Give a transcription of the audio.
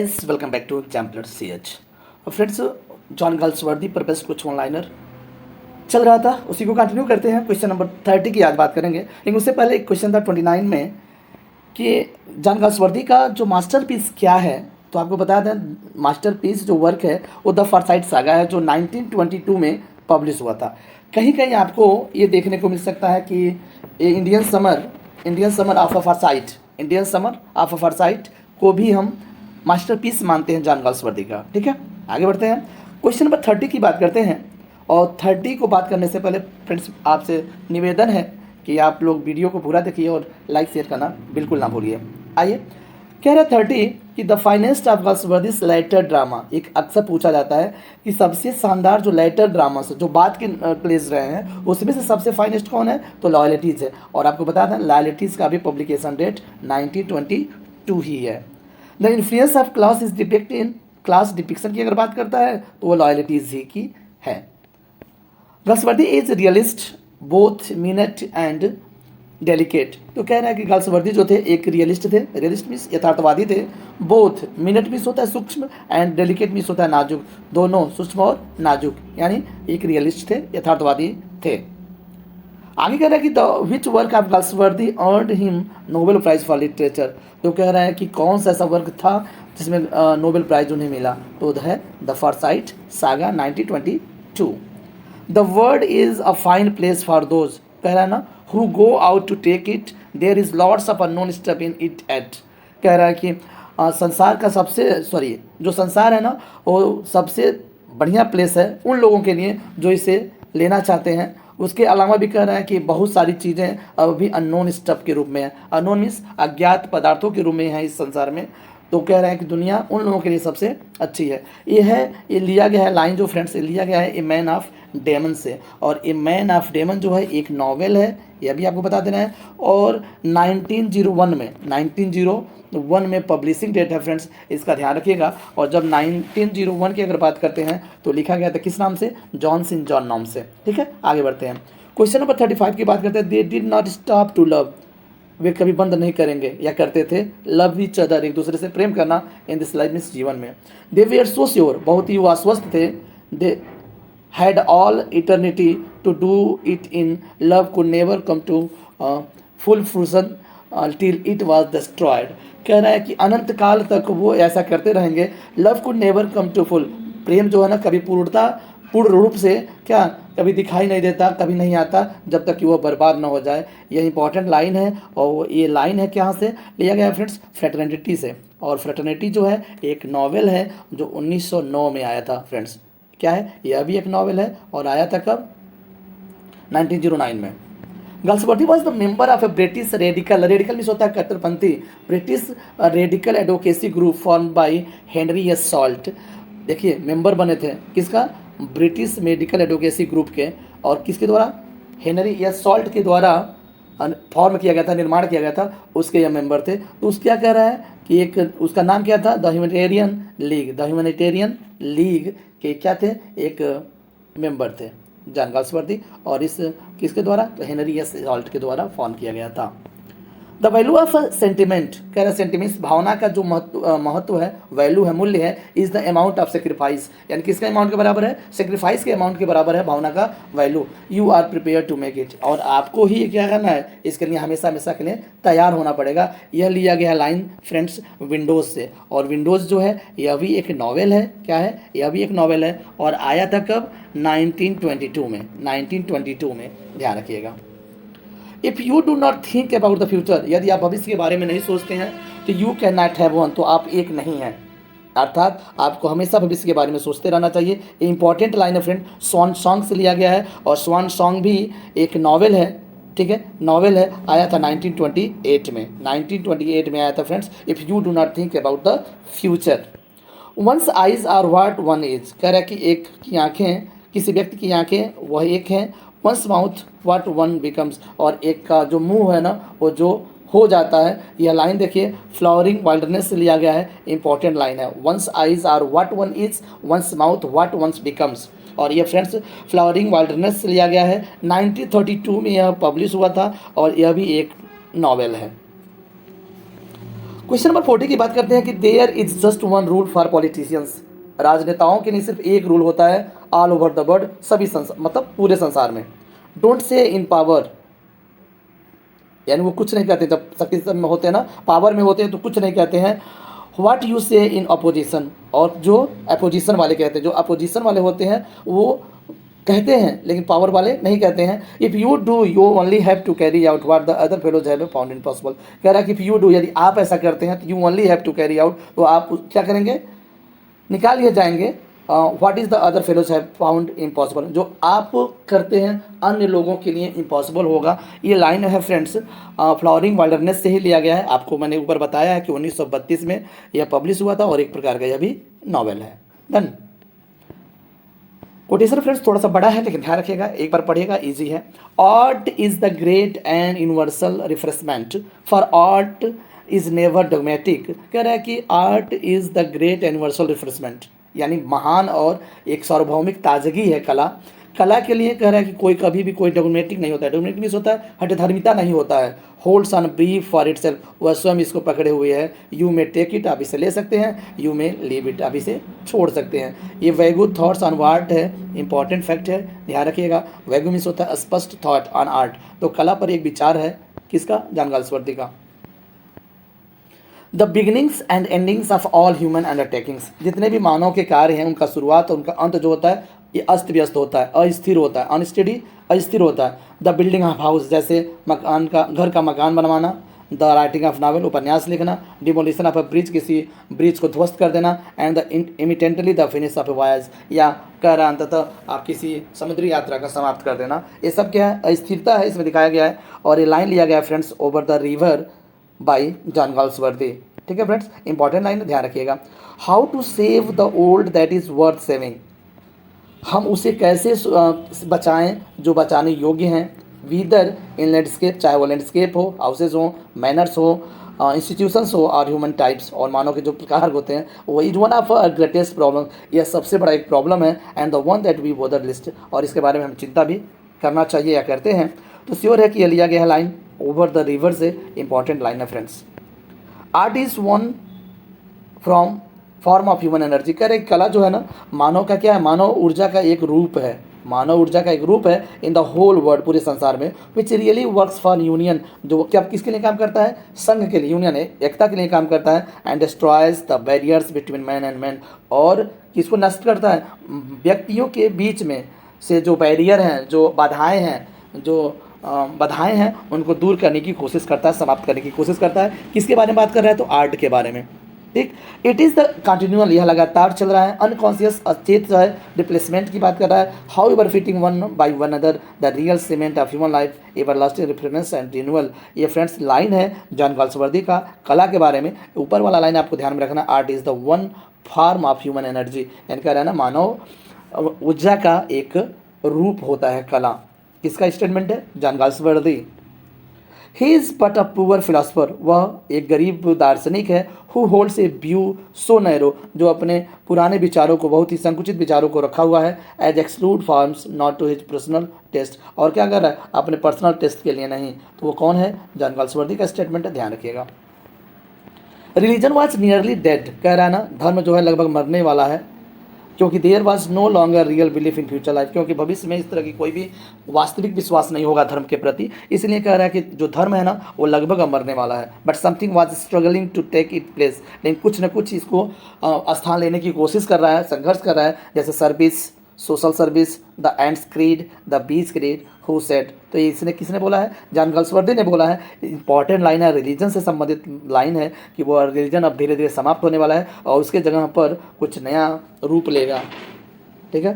Welcome back to exemplar C H. Friends, John Galsworthy पर based कुछ one liner चल रहा था, उसी को कंटिन्यू करते हैं। क्वेश्चन नंबर 30 की आज बात करेंगे, लेकिन उससे पहले एक क्वेश्चन था 29 में कि जॉन गाल्सवर्दी का जो मास्टरपीस क्या है। तो आपको बता दें, मास्टरपीस जो वर्क है वो द फारसाइट सागा है, जो 1922 में पब्लिश हुआ था। कहीं कहीं आपको ये देखने को मिल सकता है कि इंडियन समर ऑफ अ फारसाइट को भी हम मास्टरपीस मानते हैं जॉन गाल्सवर्दी का। ठीक है, आगे बढ़ते हैं। क्वेश्चन नंबर 30 की बात करते हैं। और 30 को बात करने से पहले फ्रेंड्स आपसे निवेदन है कि आप लोग वीडियो को पूरा देखिए और लाइक शेयर करना बिल्कुल ना भूलिए। आइए, कह रहा 30 कि the finest of Galsworthy's later drama. एक अक्सर पूछा जाता है कि सबसे शानदार जो लेटर ड्रामास जो बात के प्लेस रहे हैं उसमें से सबसे फाइनेस्ट कौन है, तो लॉयल्टीज़ है। और आपको बता दें लॉयल्टीज़ का भी पब्लिकेशन डेट 1922 ही है। The influence of class is depict in class depiction की अगर बात करता है तो वो लॉयल्टीज ही की है। Galsworthy is realist both minute and delicate. तो कह रहा है कि गाल्सवर्दी जो थे एक रियलिस्ट थे, रियलिस्ट मीन्स यथार्थवादी थे। बोथ मिनट मीन्स होता है सूक्ष्म एंड डेलिकेट मीन्स होता है नाजुक, दोनों सूक्ष्म और नाजुक, यानी एक रियलिस्ट थे, यथार्थवादी थे। आगे कह रहा है कि the which work of Galsworthy earned him Nobel prize for literature. तो कह रहा है कि कौन सा ऐसा वर्क था जिसमें नोबेल प्राइज उन्हें मिला, तो है the Forsyte Saga 1922। The world is a fine place for those, कह रहा है ना, who go out to take it, there is lots of unknown step in it at. कह रहा है कि संसार का जो संसार है ना वो सबसे बढ़िया प्लेस है उन लोगों के लिए जो इसे लेना चाहते हैं। उसके अलावा भी कह रहा है कि बहुत सारी चीज़ें अब भी अननोन स्टफ के रूप में है, अननोन मीन्स अज्ञात पदार्थों के रूप में है इस संसार में। तो कह रहा है कि दुनिया उन लोगों के लिए सबसे अच्छी है। ये लिया गया है लाइन जो फ्रेंड्स लिया गया है ए मैन ऑफ डेमन से। और ए मैन ऑफ डेमन जो है एक नावल है, यह भी आपको बता देना है। और 1901 में पब्लिशिंग डेट है फ्रेंड्स, इसका ध्यान रखिएगा। और जब 1901 की अगर बात करते हैं तो लिखा गया था किस नाम से, जॉन सिन जॉन नाम से। ठीक है, आगे बढ़ते हैं। क्वेश्चन नंबर 35 की बात करते हैं। They did not stop to love, वे कभी बंद नहीं करेंगे या करते थे लव ईच अदर, एक दूसरे से प्रेम करना इन दिस लाइफ मीन्स जीवन में। दे वेयर सो श्योर, बहुत ही वो आश्वस्त थे। They had all eternity to do it in love could never come to full fruition till it was destroyed. कह रहा है कि अनंत काल तक वो ऐसा करते रहेंगे। Love could never come to full, प्रेम जो है ना कभी पूर्ण रूप से क्या कभी दिखाई नहीं देता, कभी नहीं आता जब तक कि वो बर्बाद ना हो जाए। ये इंपॉर्टेंट लाइन है और ये लाइन है कहाँ से लिया गया है फ्रेंड्स, फ्रेटर्निटी से। और फ्रेटर्निटी जो है एक नावल है जो 1909 में आया था फ्रेंड्स। क्या है, यह भी एक नावल है और आया था कब, 1909 में। Galsworthy was the member of A British radical means होता है कट्टरपंथी, British radical advocacy group form by Henry S salt. देखिए मेंबर बने थे किसका, ब्रिटिश मेडिकल एडवोकेसी ग्रुप के, और किसके द्वारा, हेनरी एस सॉल्ट के द्वारा फॉर्म किया गया था, निर्माण किया गया था, उसके यह मेंबर थे। तो उस क्या कह रहा है कि एक उसका नाम क्या था, द ह्यूमैनिटेरियन लीग के क्या थे, एक मेंबर थे जॉन गाल्सवर्दी। और इस किसके द्वारा, तो हेनरी एस सॉल्ट के द्वारा फॉर्म किया गया था। द वैल्यू ऑफ सेंटिमेंट, कह रहा सेंटिमेंट्स भावना का जो महत्व है, वैल्यू है, मूल्य है, is the amount of sacrifice, यानी किसका अमाउंट के बराबर है, सेक्रीफाइस के अमाउंट के बराबर है भावना का value. You are prepare to make it, और आपको ही क्या करना है, इसके लिए हमेशा हमेशा के लिए तैयार होना पड़ेगा। यह लिया गया लाइन फ्रेंड्स विंडोज़ से। और विंडोज़ जो है यह भी एक नावल है, क्या है, यह भी एक नावल है और आया था कब, 1922 में, ध्यान रखिएगा। If you do not think about the future, यदि आप भविष्य के बारे में नहीं सोचते हैं तो you can not have one, तो आप एक नहीं हैं। अर्थात आपको हमेशा भविष्य के बारे में सोचते रहना चाहिए। ये इंपॉर्टेंट लाइन है फ्रेंड, स्वान सॉन्ग से लिया गया है। और स्वान सॉन्ग भी एक नावल है, ठीक है, नावल है, आया था 1928 में आया था friends. If you do not think about the future. One's eyes are what one is, कह रहा है कि एक की आँखें, किसी व्यक्ति की आँखें वह एक हैं। One's mouth what one becomes, और एक का जो मुंह है ना वो जो हो जाता है। यह लाइन देखिए फ्लावरिंग वाइल्डनेस से लिया गया है, इंपॉर्टेंट लाइन है। One's eyes are what one is, one's mouth what one's becomes. और यह फ्रेंड्स फ्लावरिंग वाइल्डनेस से लिया गया है, 1932 में यह पब्लिश हुआ था और यह भी एक नावल है। क्वेश्चन नंबर 40 की बात करते हैं कि there is just one rule for politicians. राजनेताओं के लिए सिर्फ एक रूल होता है ऑल ओवर द वर्ल्ड, सभी संसार मतलब पूरे संसार में। डोंट से इन पावर, यानी वो कुछ नहीं कहते, जब शक्ति में होते हैं ना, पावर में होते हैं तो कुछ नहीं कहते हैं। व्हाट यू से इन अपोजिशन, और जो अपोजिशन वाले कहते हैं, जो अपोजिशन वाले होते हैं वो कहते हैं लेकिन पावर वाले नहीं कहते हैं। If you do you only have to carry out what the other fellows have found impossible. कह रहा है कि इफ़ यू डू, यदि आप ऐसा करते हैं तो you only have to carry out, तो आप क्या करेंगे, निकाल लिए जाएंगे। What is the other fellows have found impossible, जो आप करते हैं अन्य लोगों के लिए इम्पॉसिबल होगा। ये लाइन है फ्रेंड्स फ्लावरिंग वाइल्डरनेस से ही लिया गया है। आपको मैंने ऊपर बताया है कि 1932 में यह पब्लिश हुआ था और एक प्रकार का यह भी नॉवेल है। डन। कोटेशन फ्रेंड्स थोड़ा सा बड़ा है लेकिन ध्यान रखिएगा, एक बार पढ़िएगा, इजी है। Art is the great and universal refreshment for art is never dogmatic. कह रहा है कि art is the great and universal refreshment, यानी महान और एक सार्वभौमिक ताजगी है कला। कला के लिए कह रहा है कि कोई कभी भी कोई डोमेटिक नहीं होता है। डोमेटिक मीन्स होता है हठधर्मिता नहीं होता है। Holds on brief for it self, वह स्वयं इसको पकड़े हुए है। यू मे टेक इट, आप इसे ले सकते हैं, यू मे लीव इट, आप इसे छोड़ सकते हैं। ये वैगु थॉट्स ऑन आर्ट है, इंपॉर्टेंट फैक्ट है, ध्यान रखिएगा। वैगु मीन्स होता है स्पष्ट थॉट ऑन आर्ट, तो कला पर एक विचार है, किसका, जॉन गाल्सवर्दी का। The beginnings and endings of all human undertakings, जितने भी मानव के कार्य हैं उनका शुरुआत और उनका अंत जो होता है ये अस्त व्यस्त होता है, अस्थिर होता है, अनस्टेडी, अस्थिर होता है। द बिल्डिंग ऑफ हाउस, जैसे मकान का, घर का मकान बनवाना। द राइटिंग ऑफ नावल, उपन्यास लिखना। डिमोलिशन ऑफ अ ब्रिज, किसी ब्रिज को ध्वस्त कर देना। And the imminently the finish of a voyage, या कह रहा अंततः आप किसी समुद्री यात्रा का समाप्त कर देना। ये सब क्या है, अस्थिरता है, इसमें दिखाया गया है। और ये लाइन लिया गया है friends over the river by John Galsworthy. ठीक है फ्रेंड्स, इंपॉर्टेंट लाइन, ध्यान रखिएगा। How to save the old that is worth saving, हम उसे कैसे बचाएं जो बचाने योग्य हैं। वीदर इन लैंडस्केप, चाहे वो लैंडस्केप हो, हाउसेज हो, मैनर्स हो, इंस्टीट्यूशंस हो और ह्यूमन टाइप्स, और मानव के जो प्रकार होते हैं, वो is one of a greatest problem, यह सबसे बड़ा एक प्रॉब्लम है। And the one that we bother least, और इसके बारे में हम चिंता भी करना चाहिए या करते हैं। तो श्योर है कि यह लिया गया है लाइन ओवर द रिवर से, इंपॉर्टेंट लाइन है friends. Art is one from form of human energy, कह रहे कला जो है ना मानव का क्या है, मानव ऊर्जा का एक रूप है, मानव ऊर्जा का एक रूप है इन द होल वर्ल्ड, पूरे संसार में। Which really works for union, जो क्या किसके लिए काम करता है, संघ के लिए, यूनियन है, एकता के लिए काम करता है। And destroys the barriers between man and man, और किसको नष्ट करता है, व्यक्तियों के बीच में से जो बैरियर हैं, जो बाधाएँ हैं, जो बाधाएं हैं, उनको दूर करने की कोशिश करता है, समाप्त करने की कोशिश करता है। किसके बारे में बात कर रहा है, तो आर्ट के बारे में। ठीक, इट इज़ द कंटिन्यूअल, यह लगातार चल रहा है। अनकॉन्शियस, अचेत जो है, रिप्लेसमेंट की बात कर रहा है। How ever fitting one by one other the real cement of human life ever lasting reference and renewal. ये फ्रेंड्स लाइन है जॉन गाल्सवर्दी का कला के बारे में। ऊपर वाला लाइन आपको ध्यान में रखना, art is the one form of human energy, यानी कह रहा है ना मानव ऊर्जा का एक रूप होता है कला। किसका स्टेटमेंट है, John Galsworthy. He is but a poor philosopher, वह एक गरीब दार्शनिक है। Who holds A view so narrow, जो अपने पुराने विचारों को, बहुत ही संकुचित विचारों को रखा हुआ है। As exclude forms not to his personal taste, और क्या कर रहा है, अपने पर्सनल टेस्ट के लिए नहीं। तो वो कौन है, जॉन गाल्सवर्दी का स्टेटमेंट है, ध्यान रखिएगा। रिलीजन वॉज नियरली डेड, कह रहा है ना धर्म जो है लगभग मरने वाला है, क्योंकि there was no longer real belief in future life, क्योंकि भविष्य में इस तरह की कोई भी वास्तविक विश्वास नहीं होगा धर्म के प्रति। इसलिए कह रहा है कि जो धर्म है ना वो लगभग मरने वाला है। But something was struggling to take it place, लेकिन कुछ न कुछ इसको स्थान लेने की कोशिश कर रहा है, संघर्ष कर रहा है। जैसे service, social service, the ends creed, the bees creed, who said, तो इसने किसने बोला है, जॉन गाल्सवर्दी ने बोला है। इंपॉर्टेंट लाइन है, रिलीजन से संबंधित लाइन है कि वो रिलीजन अब धीरे धीरे समाप्त होने वाला है और उसके जगह पर कुछ नया रूप लेगा। ठीक है,